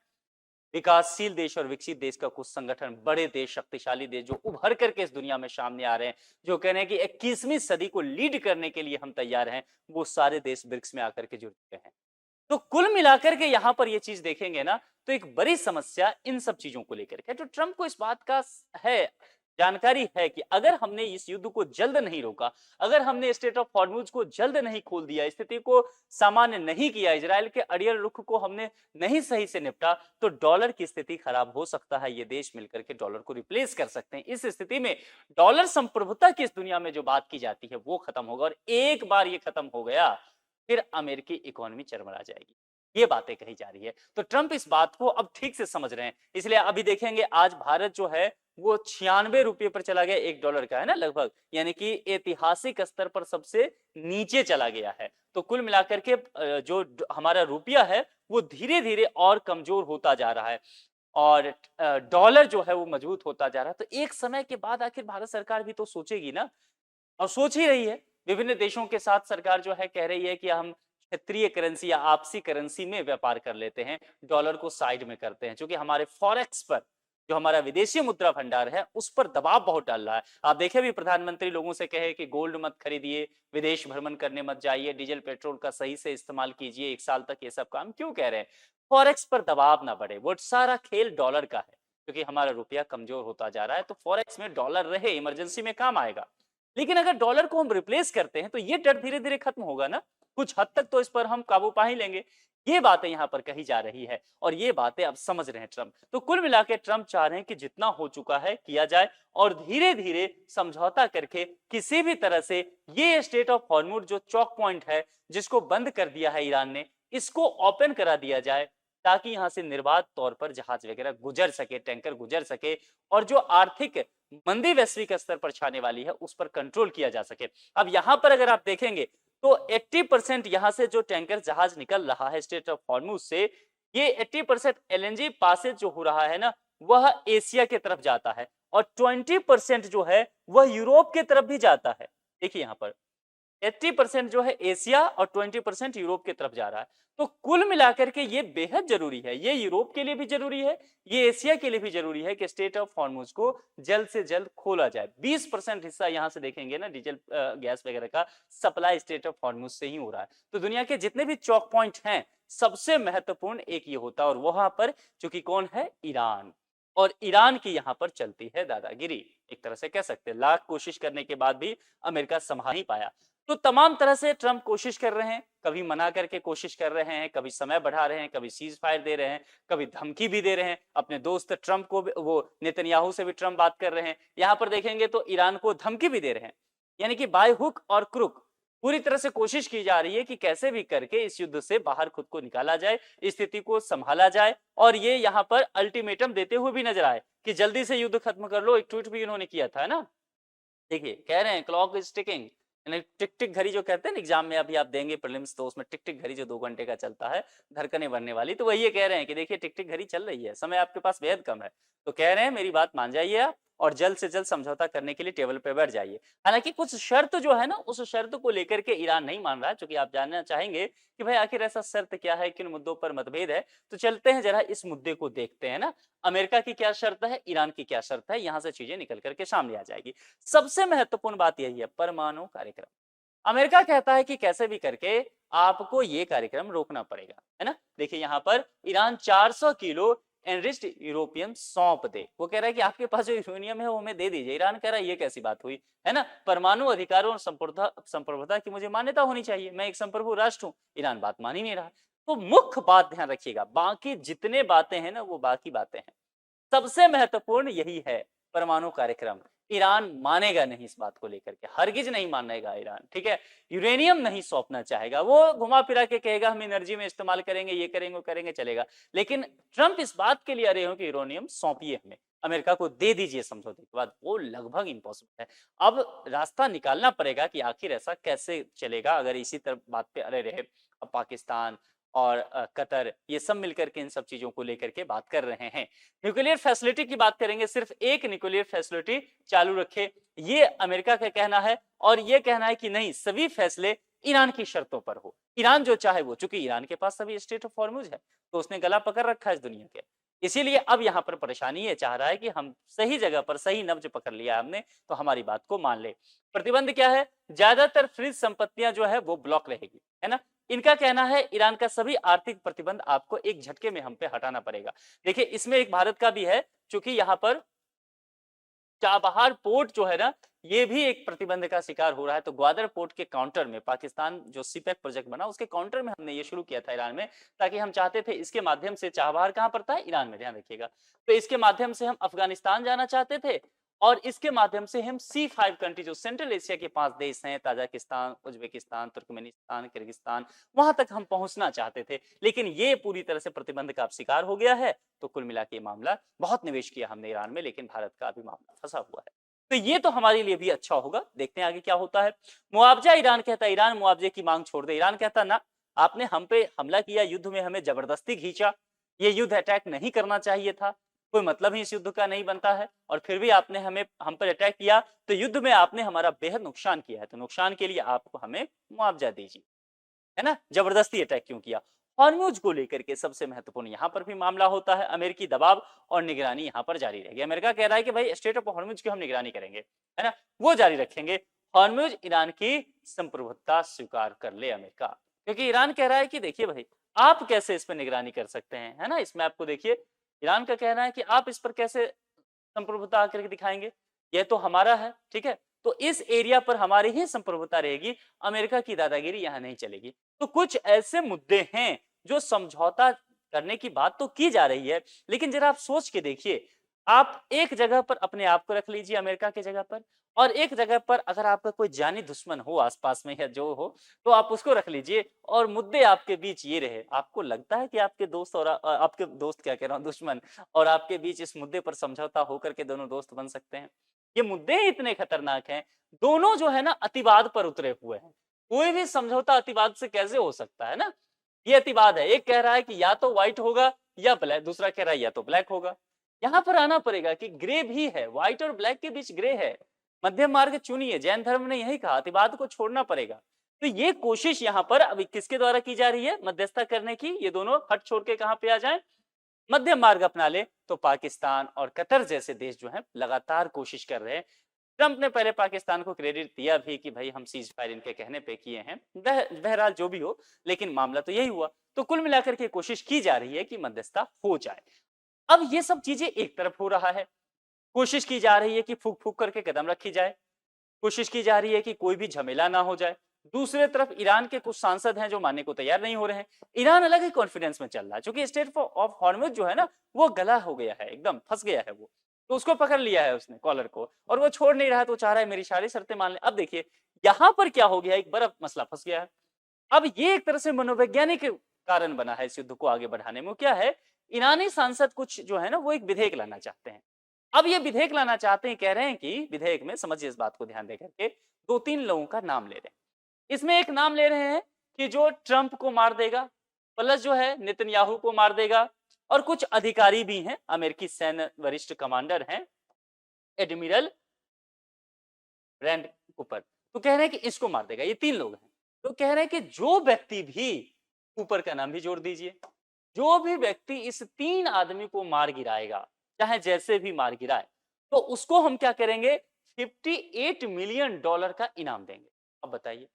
विकासशील देश और विकसित देश का कुछ संगठन, बड़े देश, शक्तिशाली देश जो उभर करके इस दुनिया में सामने आ रहे हैं, जो कह रहे हैं कि 21वीं सदी को लीड करने के लिए हम तैयार हैं, वो सारे देश ब्रिक्स में आकर के जुड़ चुके हैं। तो कुल मिलाकर के यहां पर ये चीज देखेंगे ना, तो एक बड़ी समस्या इन सब चीजों को लेकर के, तो ट्रंप को इस बात का है, जानकारी है कि अगर हमने इस युद्ध को जल्द नहीं रोका, अगर हमने स्टेट ऑफ हॉर्मुज को जल्द नहीं खोल दिया, स्थिति को सामान्य नहीं किया, इजराइल के अड़ियल रुख को हमने नहीं सही से निपटा, तो डॉलर की स्थिति खराब हो सकता है। ये देश मिलकर के डॉलर को रिप्लेस कर सकते हैं। इस स्थिति में डॉलर संप्रभुता की इस दुनिया में जो बात की जाती है वो खत्म होगा, और एक बार ये खत्म हो गया, फिर अमेरिकी इकोनॉमी चरमरा जाएगी, ये बातें कही जा रही है। तो ट्रंप इस बात को अब ठीक से समझ रहे हैं, इसलिए अभी देखेंगे आज भारत जो है वो 96 रुपये पर चला गया, $1 का है ना लगभग, यानी कि ऐतिहासिक स्तर पर सबसे नीचे चला गया है। तो कुल मिलाकर के जो हमारा रुपया है वो धीरे धीरे और कमजोर होता जा रहा है, और डॉलर जो है वो मजबूत होता जा रहा है। तो एक समय के बाद आखिर भारत सरकार भी तो सोचेगी ना, और सोच ही रही है। विभिन्न देशों के साथ सरकार जो है कह रही है कि हम क्षेत्रीय करेंसी या आपसी करेंसी में व्यापार कर लेते हैं, डॉलर को साइड में करते हैं, क्योंकि हमारे फॉरेक्स पर, जो हमारा विदेशी मुद्रा भंडार है, उस पर दबाव बहुत डाल रहा है। आप देखें भी प्रधानमंत्री लोगों से कहे कि गोल्ड मत खरीदिए, विदेश भ्रमण करने मत जाइए, डीजल पेट्रोल का सही से इस्तेमाल कीजिए, 1 साल तक ये सब काम क्यों कह रहे हैं? फॉरेक्स पर दबाव ना बढ़े, वो सारा खेल डॉलर का है, क्योंकि हमारा रुपया कमजोर होता जा रहा है। तो फॉरेक्स में डॉलर रहे, इमरजेंसी में काम आएगा। लेकिन अगर डॉलर को हम रिप्लेस करते हैं तो ये डर धीरे धीरे खत्म होगा ना, कुछ हद तक तो इस पर हम काबू पा ही लेंगे। ये बातें यहां पर कही जा रही है, और ये बातें अब समझ रहे हैं ट्रंप। तो कुल मिलाकर ट्रंप चाह रहे हैं कि जितना हो चुका है किया जाए, और धीरे धीरे समझौता करके किसी भी तरह से ये स्टेट ऑफ हॉर्मुज जो चौक पॉइंट है, जिसको बंद कर दिया है ईरान ने, इसको ओपन करा दिया जाए, ताकि यहां से निर्बाध तौर पर जहाज वगैरह गुजर सके, टैंकर गुजर सके, और जो आर्थिक मंदी वैश्विक स्तर पर छाने वाली है उस पर कंट्रोल किया जा सके। अब यहां पर अगर आप देखेंगे तो 80% यहां से जो टैंकर जहाज निकल रहा है स्टेट ऑफ हॉर्मुज से, ये 80% एलएनजी पासेज जो हो रहा है ना, वह एशिया की तरफ जाता है, और 20% जो है वह यूरोप की तरफ भी जाता है। देखिए यहां पर 80% जो है एशिया और 20% यूरोप की तरफ जा रहा है। तो कुल मिलाकर के ये बेहद जरूरी है, ये यूरोप के लिए भी जरूरी है, ये एशिया के लिए भी जरूरी है कि स्टेट ऑफ हॉर्मुज को जल्द से जल्द खोला जाए। 20% हिस्सा यहां से देखेंगे ना, डीजल गैस वगैरह का सप्लाई स्टेट ऑफ हॉर्मुज से ही हो रहा है। तो दुनिया के जितने भी चौक पॉइंट हैं, सबसे महत्वपूर्ण एक ये होता है, और वहां पर चूंकि कौन है, ईरान, और ईरान की यहां पर चलती है दादागिरी, एक तरह से कह सकते हैं। लाख कोशिश करने के बाद भी अमेरिका संभाल नहीं पाया। तो तमाम तरह से ट्रंप कोशिश कर रहे हैं, कभी मना करके कोशिश कर रहे हैं, कभी समय बढ़ा रहे हैं, कभी सीज फायर दे रहे हैं, कभी धमकी भी दे रहे हैं। अपने दोस्त ट्रंप को वो नेतन्याहू से भी ट्रंप बात कर रहे हैं। यहां पर देखेंगे तो ईरान को धमकी भी दे रहे हैं, यानी कि बाय हुक और क्रुक पूरी तरह से कोशिश की जा रही है कि कैसे भी करके इस युद्ध से बाहर खुद को निकाला जाए, स्थिति को संभाला जाए। और ये यहाँ पर अल्टीमेटम देते हुए भी नजर आए कि जल्दी से युद्ध खत्म कर लो। एक ट्वीट भी इन्होंने किया था ना, देखिए कह रहे हैं क्लॉक इज टिकिंग, टिक टिक घड़ी जो कहते हैं ना एग्जाम में, अभी आप देंगे प्रीलिम्स तो उसमें टिक टिक घड़ी जो 2 घंटे का चलता है, धड़कनें बनने वाली, तो वही ये कह रहे हैं कि देखिए टिक टिक घड़ी चल रही है, समय आपके पास बेहद कम है। तो कह रहे हैं मेरी बात मान जाइए आप, और जल्द से जल्द समझौता करने के लिए टेबल पे बैठ जाइए। हालांकि कुछ शर्त जो है ना, उस शर्त को लेकर के ईरान नहीं मान रहा है, क्योंकि आप जानना चाहेंगे कि भाई आखिर ऐसा शर्त क्या है, किन मुद्दों पर मतभेद है। तो चलते हैं जरा इस मुद्दे को देखते हैं ना, अमेरिका की क्या शर्त है, ईरान की क्या शर्त है, यहां से चीजें निकल करके सामने आ जाएगी। सबसे महत्वपूर्ण बात यही है, परमाणु कार्यक्रम। अमेरिका कहता है कि कैसे भी करके आपको ये कार्यक्रम रोकना पड़ेगा, है ना। देखिए यहाँ पर ईरान 400 किलो एनरिच्ड यूरोपियम सौंप दे, वो कह रहा है कि आपके पास जो यूरेनियम है वो हमें दे दीजिए। ईरान कह रहा है ये कैसी बात हुई, है ना, परमाणु अधिकारों और संप्रभुता की मुझे मान्यता होनी चाहिए, मैं एक संप्रभु राष्ट्र हूं। ईरान बात मान ही नहीं रहा। तो मुख्य बात ध्यान रखिएगा, बाकी जितने बातें हैं ना वो बाकी बातें हैं, सबसे महत्वपूर्ण यही है परमाणु कार्यक्रम। ईरान मानेगा नहीं इस बात को लेकर के, हरगिज नहीं मानेगा ईरान, ठीक है। यूरेनियम नहीं सौंपना चाहेगा, वो घुमा फिरा के कहेगा हम एनर्जी में इस्तेमाल करेंगे, ये करेंगे वो करेंगे, चलेगा। लेकिन ट्रंप इस बात के लिए अरे हो कि यूरेनियम सौंपिए हमें, अमेरिका को दे दीजिए समझौते के बाद, वो लगभग इम्पॉसिबल है। अब रास्ता निकालना पड़ेगा कि आखिर ऐसा कैसे चलेगा अगर इसी तरह बात पे अड़े रहे। अब पाकिस्तान और कतर ये सब मिलकर के इन सब चीजों को लेकर के बात कर रहे हैं। न्यूक्लियर फैसिलिटी की बात करेंगे, सिर्फ एक न्यूक्लियर फैसिलिटी चालू रखे, ये अमेरिका का कहना है। और ये कहना है कि नहीं, सभी फैसले ईरान की शर्तों पर हो, ईरान जो चाहे वो, चूंकि ईरान के पास सभी स्टेट ऑफ हॉर्मुज है तो उसने गला पकड़ रखा है इस दुनिया के। इसीलिए अब यहाँ पर परेशानी ये चाह रहा है कि हम सही जगह पर सही नब्ज पकड़ लिया हमने, तो हमारी बात को मान ले। प्रतिबंध क्या है? ज्यादातर फ्रीज संपत्तियां जो है वो ब्लॉक रहेगी, है ना। इनका कहना है ईरान का सभी आर्थिक प्रतिबंध आपको एक झटके में हम पे हटाना पड़ेगा। देखिए इसमें एक भारत का भी है, क्योंकि यहाँ पर चाबहार पोर्ट जो है ना, ये भी एक प्रतिबंध का शिकार हो रहा है। तो ग्वादर पोर्ट के काउंटर में पाकिस्तान जो सीपेक प्रोजेक्ट बना उसके काउंटर में हमने ये शुरू किया था ईरान में, ताकि हम चाहते थे इसके माध्यम से, चाबहार कहां पड़ता है? ईरान में, ध्यान रखिएगा। तो इसके माध्यम से हम अफगानिस्तान जाना चाहते थे, और इसके माध्यम से हम C5 कंट्री जो सेंट्रल एशिया के 5 देश हैं, ताजिकिस्तान, उज्बेकिस्तान, तुर्कमेनिस्तान, किर्गिस्तान, वहां तक हम पहुंचना चाहते थे। लेकिन ये पूरी तरह से प्रतिबंध का शिकार हो गया है। तो कुल मिला के मामला, बहुत निवेश किया हमने ईरान में, लेकिन भारत का अभी मामला फंसा हुआ है। तो ये तो हमारे लिए भी अच्छा होगा, देखते हैं आगे क्या होता है। मुआवजा, ईरान कहता है ईरान मुआवजे की मांग छोड़ दे। ईरान कहता ना, आपने हम पे हमला किया, युद्ध में हमें जबरदस्ती खींचा, ये युद्ध अटैक नहीं करना चाहिए था, कोई मतलब ही इस युद्ध का नहीं बनता है, और फिर भी आपने हम पर अटैक किया, तो युद्ध में आपने हमारा बेहद नुकसान किया है, तो नुकसान के लिए आप हमें मुआवजा दीजिए, है ना। जबरदस्ती अटैक क्यों किया? हॉर्मुज को लेकर के सबसे महत्वपूर्ण यहाँ पर भी मामला होता है। अमेरिकी दबाव और निगरानी यहाँ पर जारी रहेगी। अमेरिका कह रहा है कि भाई स्टेट ऑफ हॉर्मुज की हम निगरानी करेंगे, है ना, वो जारी रखेंगे। हॉर्मुज ईरान की संप्रभुता स्वीकार कर ले अमेरिका, क्योंकि ईरान कह रहा है कि देखिए भाई, आप कैसे इस पर निगरानी कर सकते हैं, है ना। इसमें आपको देखिए ईरान का कहना है कि आप इस पर कैसे संप्रभुता आकर के दिखाएंगे, यह तो हमारा है, ठीक है, तो इस एरिया पर हमारी ही संप्रभुता रहेगी, अमेरिका की दादागिरी यहाँ नहीं चलेगी। तो कुछ ऐसे मुद्दे हैं जो समझौता करने की बात तो की जा रही है, लेकिन जरा आप सोच के देखिए, आप एक जगह पर अपने आप को रख लीजिए अमेरिका की जगह पर, और एक जगह पर अगर आपका कोई जानी दुश्मन हो आसपास में या जो हो, तो आप उसको रख लीजिए, और मुद्दे आपके बीच ये रहे। आपको लगता है कि आपके दोस्त और आपके दोस्त, क्या कह रहा हूं, दुश्मन और आपके बीच इस मुद्दे पर समझौता होकर के दोनों दोस्त बन सकते हैं? ये मुद्दे इतने खतरनाक हैं, दोनों जो है ना अतिवाद पर उतरे हुए हैं। कोई भी समझौता अतिवाद से कैसे हो सकता है ना। ये अतिवाद है, एक कह रहा है कि या तो व्हाइट होगा या ब्लैक, दूसरा कह रहा है या तो ब्लैक होगा। यहाँ पर आना पड़ेगा कि ग्रे भी है, व्हाइट और ब्लैक के बीच ग्रे है, मध्यम मार्ग चुनिए। जैन धर्म ने यही कहा, अतिवाद को छोड़ना पड़ेगा। तो ये कोशिश यहाँ पर अभी किसके द्वारा की जा रही है? मध्यस्थता करने की। ये दोनों हट छोड़ के कहां पे आ जाएं? मध्यम मार्ग अपना ले। तो पाकिस्तान और कतर जैसे देश जो हैं लगातार कोशिश कर रहे हैं। ट्रंप ने पहले पाकिस्तान को क्रेडिट दिया भी कि भाई हम सीज फायर इनके कहने पे किए हैं, बहरहाल जो भी हो, लेकिन मामला तो यही हुआ। तो कुल मिलाकर के कोशिश की जा रही है कि मध्यस्थता हो जाए। अब ये सब चीजें एक तरफ हो रहा है, कोशिश की जा रही है कि फूक फूक करके कदम रखी जाए, कोशिश की जा रही है कि कोई भी झमेला ना हो जाए। दूसरे तरफ ईरान के कुछ सांसद हैं जो मानने को तैयार नहीं हो रहे हैं। ईरान अलग ही कॉन्फिडेंस में चल रहा है, क्योंकि स्टेट ऑफ हॉर्मुज जो है ना, वो गला हो गया है, एकदम फंस गया है वो, तो उसको पकड़ लिया है उसने कॉलर को, और वो छोड़ नहीं रहा है, तो चाह रहा है मेरी सारी शर्तें मान ले। अब देखिए यहाँ पर क्या हो गया, एक बड़ा मसला फंस गया है। अब ये एक तरह से मनोवैज्ञानिक कारण बना है इस युद्ध को आगे बढ़ाने में। क्या है, ईरानी सांसद कुछ जो है ना, वो एक विधेयक लाना चाहते हैं। अब ये विधेयक लाना चाहते हैं, कह रहे हैं कि विधेयक में, समझिए इस बात को ध्यान देकर के, 2-3 लोगों का नाम ले रहे हैं। इसमें एक नाम ले रहे हैं कि जो ट्रंप को मार देगा, प्लस जो है नेतन्याहू को मार देगा, और कुछ अधिकारी भी हैं, अमेरिकी सैन्य वरिष्ठ कमांडर हैं, एडमिरल रैंड कूपर, तो कह रहे हैं कि इसको मार देगा। ये 3 लोग हैं। तो कह रहे हैं कि जो व्यक्ति भी, कूपर का नाम भी जोड़ दीजिए, जो भी व्यक्ति इस 3 आदमी को मार गिराएगा, चाहे जैसे भी मार गिराए, तो उसको हम क्या करेंगे, $58 मिलियन का इनाम देंगे। अब बताइए,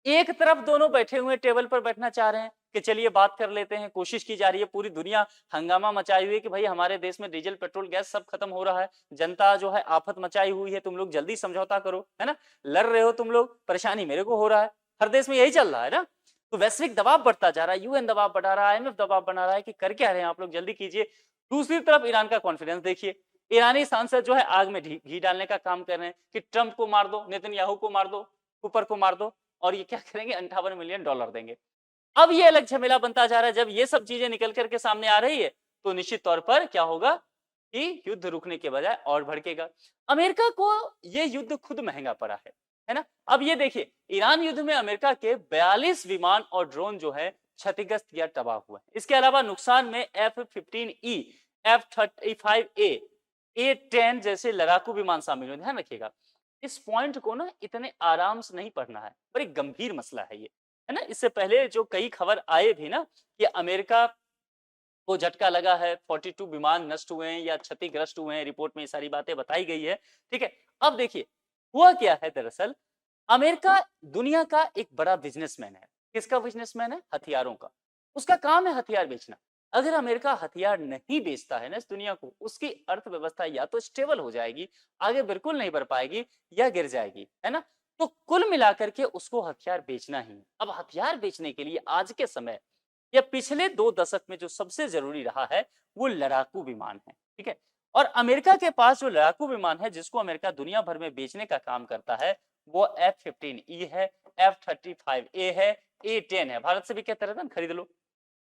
एक तरफ दोनों बैठे हुए टेबल पर बैठना चाह रहे हैं कि चलिए बात कर लेते हैं, कोशिश की जा रही है, पूरी दुनिया हंगामा मचाई हुई है कि भाई हमारे देश में डीजल पेट्रोल गैस सब खत्म हो रहा है, जनता जो है आफत मचाई हुई है, तुम लोग जल्दी समझौता करो, है ना, लड़ रहे हो तुम लोग, परेशानी मेरे को हो रहा है, हर देश में यही चल रहा है ना। तो वैश्विक दबाव बढ़ता जा रहा है, यूएन दबाव बढ़ा रहा है, आईएमएफ दबाव बना रहा है कि कर क्या रहे हैं आप लोग, जल्दी कीजिए। दूसरी तरफ ईरान का कॉन्फिडेंस देखिए, ईरानी सांसद जो है आग में घी डालने का काम कर रहे हैं कि ट्रंप को मार दो, नेतन्याहू को मार दो, कुपर को मार दो, और ये क्या करेंगे, $58 मिलियन देंगे। अब ये अलग झमेला बनता जा रहा है। जब ये सब चीजें निकल करके सामने आ रही है तो निश्चित तौर पर क्या होगा कि युद्ध रुकने के बजाय और भड़केगा। अमेरिका को ये युद्ध खुद महंगा पड़ा है ना। अब ये देखिए, ईरान युद्ध में अमेरिका के 42 विमान और ड्रोन जो है क्षतिग्रस्त या तबाह हुए हैं। इसके अलावा नुकसान में F-15E, F-35A, A-10 जैसे लड़ाकू विमान शामिल हुए। ध्यान रखिएगा, इस पॉइंट को ना इतने आराम से नहीं पढ़ना है, बड़ी गंभीर मसला है ये, है ना। इससे पहले जो कई खबर आए भी ना कि अमेरिका को झटका लगा है, 42 विमान नष्ट हुए हैं या क्षतिग्रस्त हुए हैं, रिपोर्ट में ये सारी बातें बताई गई है, ठीक है। अब देखिए हुआ क्या है, दरअसल अमेरिका दुनिया का एक बड़ा बिजनेसमैन है। किसका बिजनेसमैन है? हथियारों का। उसका काम है हथियार बेचना। अगर अमेरिका हथियार नहीं बेचता है ना इस दुनिया को, उसकी अर्थव्यवस्था या तो स्टेबल हो जाएगी, आगे बिल्कुल नहीं बढ़ पाएगी, या गिर जाएगी, है ना। तो कुल मिलाकर के उसको हथियार बेचना ही है। अब हथियार बेचने के लिए आज के समय या पिछले 2 दशक में जो सबसे जरूरी रहा है वो लड़ाकू विमान है, ठीक है। और अमेरिका के पास जो लड़ाकू विमान है जिसको अमेरिका दुनिया भर में बेचने का काम करता है वो F-15E है, F-35A है, A-10 है। भारत से भी कहते रहता ना खरीद लो।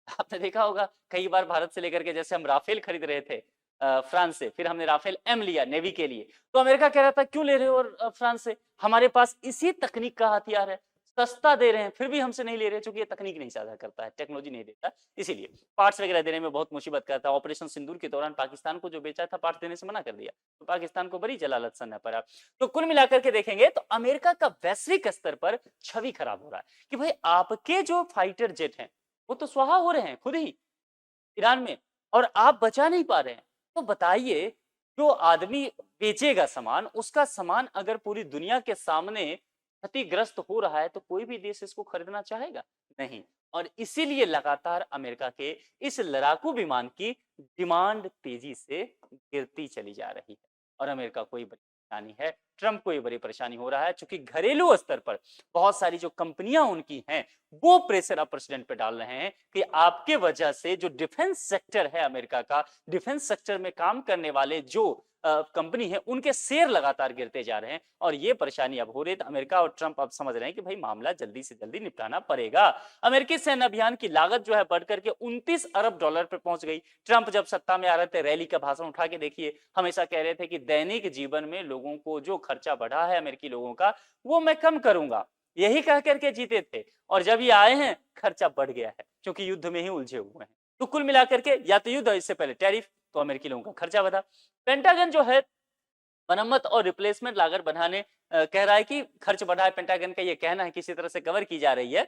आपने देखा होगा कई बार भारत से लेकर के, जैसे हम राफेल खरीद रहे थे फ्रांस से, फिर हमने राफेल M लिया नेवी के लिए, तो अमेरिका कह रहा था क्यों ले रहे हो और फ्रांस से, हमारे पास इसी तकनीक का हथियार है, सस्ता दे रहे हैं फिर भी हमसे नहीं ले रहे, क्योंकि ये तकनीक नहीं साझा करता है, टेक्नोलॉजी नहीं देता, इसीलिए पार्ट्स वगैरह देने में बहुत मुसीबत करता है। ऑपरेशन सिंदूर के दौरान पाकिस्तान को जो बेचा था पार्ट्स देने से मना कर दिया, तो पाकिस्तान को बड़ी जलालत सहना पड़ा। तो कुल मिलाकर के देखेंगे तो अमेरिका का वैश्विक स्तर पर छवि खराब हो रहा है कि भाई आपके जो फाइटर जेट हैं वो तो स्वाहा हो रहे हैं खुद ही ईरान में, और आप बचा नहीं पा रहे हैं। तो बताइए, जो आदमी बेचेगा सामान, उसका सामान अगर पूरी दुनिया के सामने क्षतिग्रस्त हो रहा है तो कोई भी देश इसको खरीदना चाहेगा नहीं। और इसीलिए लगातार अमेरिका के इस लड़ाकू विमान की डिमांड तेजी से गिरती चली जा रही है, और अमेरिका को ये बड़ी परेशानी है, ट्रंप को ये बड़ी परेशानी हो रहा है, क्योंकि घरेलू स्तर पर बहुत सारी जो कंपनियां उनकी हैं वो प्रेशर अब प्रेसिडेंट पे डाल रहे हैं कि आपके वजह से जो डिफेंस सेक्टर है अमेरिका का, डिफेंस सेक्टर में काम करने वाले जो कंपनी है उनके शेयर लगातार गिरते जा रहे हैं, और ये परेशानी अब हो रही है। तो अमेरिका और ट्रंप अब समझ रहे हैं कि भाई मामला जल्दी से जल्दी निपटाना पड़ेगा। अमेरिकी सैन्य अभियान की लागत जो है बढ़कर के $29 अरब पे पहुंच गई। ट्रंप जब सत्ता में आ रहे थे, रैली का भाषण उठा के देखिए, हमेशा कह रहे थे कि दैनिक जीवन में लोगों को जो खर्चा बढ़ा है अमेरिकी लोगों का वो मैं कम करूंगा, यही कह करके जीते थे। और जब ये आए हैं खर्चा बढ़ गया है, क्योंकि युद्ध में ही उलझे हुए हैं। तो कुल मिलाकर के या तो युद्ध, इससे पहले टैरिफ, तो अमेरिकी लोगों का खर्चा बढ़ा। पेंटागन जो है मरम्मत और रिप्लेसमेंट लागत बढ़ाने कह रहा है कि खर्च बढ़ा है, पेंटागन का ये कहना है, किसी तरह से कवर की जा रही है,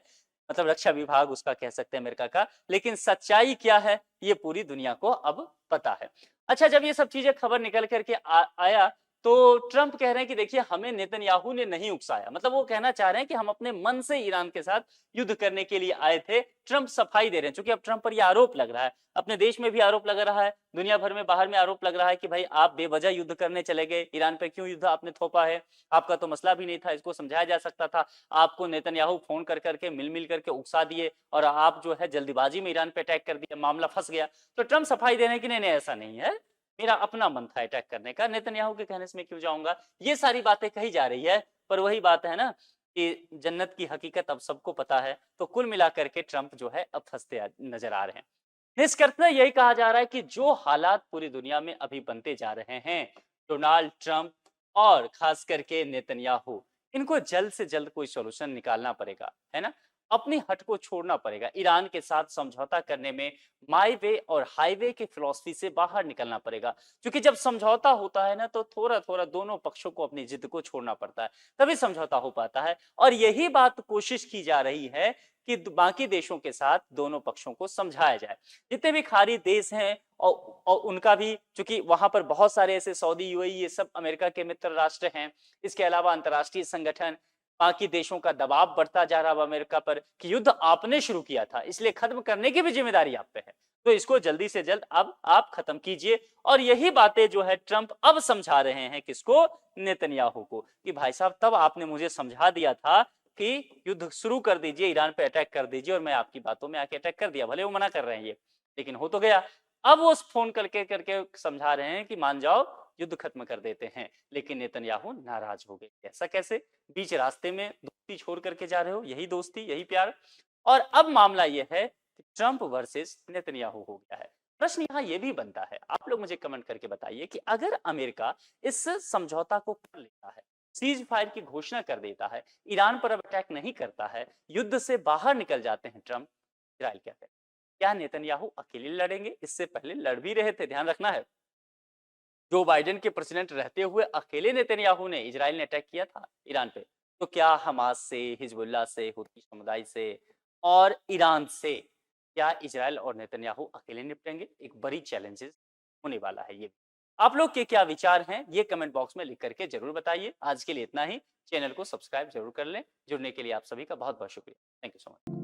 मतलब रक्षा विभाग उसका कह सकते हैं अमेरिका का, लेकिन सच्चाई क्या है ये पूरी दुनिया को अब पता है। अच्छा, जब ये सब चीजें खबर निकल करके आया तो ट्रंप कह रहे हैं कि देखिए हमें नेतन्याहू ने नहीं उकसाया, मतलब वो कहना चाह रहे हैं कि हम अपने मन से ईरान के साथ युद्ध करने के लिए आए थे। ट्रंप सफाई दे रहे हैं, क्योंकि अब ट्रंप पर यह आरोप लग रहा है, अपने देश में भी आरोप लग रहा है, दुनिया भर में बाहर में आरोप लग रहा है कि भाई आप बेवजह युद्ध करने चले गए, ईरान पे क्यों युद्ध आपने थोपा है, आपका तो मसला भी नहीं था, इसको समझाया जा सकता था। आपको नेतन्याहू फोन कर करके मिल करके उकसा दिए और आप जो है जल्दीबाजी में ईरान पे अटैक कर दिया, मामला फंस गया। तो ट्रंप सफाई दे रहे हैं कि नहीं नहीं ऐसा नहीं है, मेरा अपना मन था अटैक करने का, नेतन्याहू के कहने से मैं क्यों जाऊंगा। ये सारी बातें कही जा रही है, पर वही बात है ना कि जन्नत की हकीकत अब सबको पता है। तो कुल मिलाकर के ट्रंप जो है अब फंसते नजर आ रहे हैं। निष्कर्ष में यही कहा जा रहा है कि जो हालात पूरी दुनिया में अभी बनते जा रहे हैं, डोनाल्ड ट्रंप और खास करके नेतन्याहू, इनको जल्द से जल्द कोई सॉल्यूशन निकालना पड़ेगा, है ना। अपनी हट को छोड़ना पड़ेगा, ईरान के साथ समझौता करने में माई वे और हाईवे की फिलॉसफी से बाहर निकलना पड़ेगा। क्योंकि जब समझौता होता है ना तो थोड़ा थोड़ा दोनों पक्षों को अपनी जिद को छोड़ना पड़ता है, तभी समझौता हो पाता है। और यही बात कोशिश की जा रही है कि बाकी देशों के साथ दोनों पक्षों को समझाया जाए। जितने भी खाड़ी देश हैं और उनका भी, क्योंकि वहां पर बहुत सारे ऐसे सऊदी, यूएई, ये सब अमेरिका के मित्र राष्ट्र हैं। इसके अलावा अंतर्राष्ट्रीय संगठन, बाकी देशों का दबाव बढ़ता जा रहा है अमेरिका पर कि युद्ध आपने शुरू किया था, इसलिए खत्म करने की भी जिम्मेदारी आप पे है, तो इसको जल्दी से जल्द अब आप खत्म कीजिए। और यही बातें जो है ट्रंप अब समझा रहे हैं किसको, नेतन्याहू को, कि भाई साहब तब आपने मुझे समझा दिया था कि युद्ध शुरू कर दीजिए, ईरान पे अटैक कर दीजिए, और मैं आपकी बातों में आके अटैक कर दिया। भले वो मना कर रहे हैं ये, लेकिन हो तो गया। अब वो फोन करके करके समझा रहे हैं कि मान जाओ, युद्ध खत्म कर देते हैं, लेकिन नेतन्याहू नाराज हो गए। ऐसा कैसे? बीच रास्ते में दोस्ती छोड़ करके जा रहे हो, यही दोस्ती, यही प्यार। और अब मामला यह है कि ट्रंप वर्सेस नेतन्याहू हो गया है। प्रश्न यहाँ ये भी बनता है, आप लोग मुझे कमेंट करके बताइए कि अगर अमेरिका इस समझौता को कर लेता है, सीज फायर की घोषणा कर देता है, ईरान पर अब अटैक नहीं करता है, युद्ध से बाहर निकल जाते हैं ट्रंप, इजराइल क्या करे? क्या नेतन्याहू अकेले लड़ेंगे? इससे पहले लड़ भी रहे थे, ध्यान रखना है। जो बाइडेन के प्रेसिडेंट रहते हुए अकेले नेतन्याहू ने, इजराइल ने अटैक किया था ईरान पे। तो क्या हमास से, हिजबुल्लाह से, हुती समुदाय से और ईरान से, क्या इजराइल और नेतन्याहू अकेले निपटेंगे? एक बड़ी चैलेंजेस होने वाला है ये। आप लोग के क्या विचार हैं, ये कमेंट बॉक्स में लिख करके जरूर बताइए। आज के लिए इतना ही। चैनल को सब्सक्राइब जरूर कर लें। जुड़ने के लिए आप सभी का बहुत बहुत शुक्रिया। Thank you so much.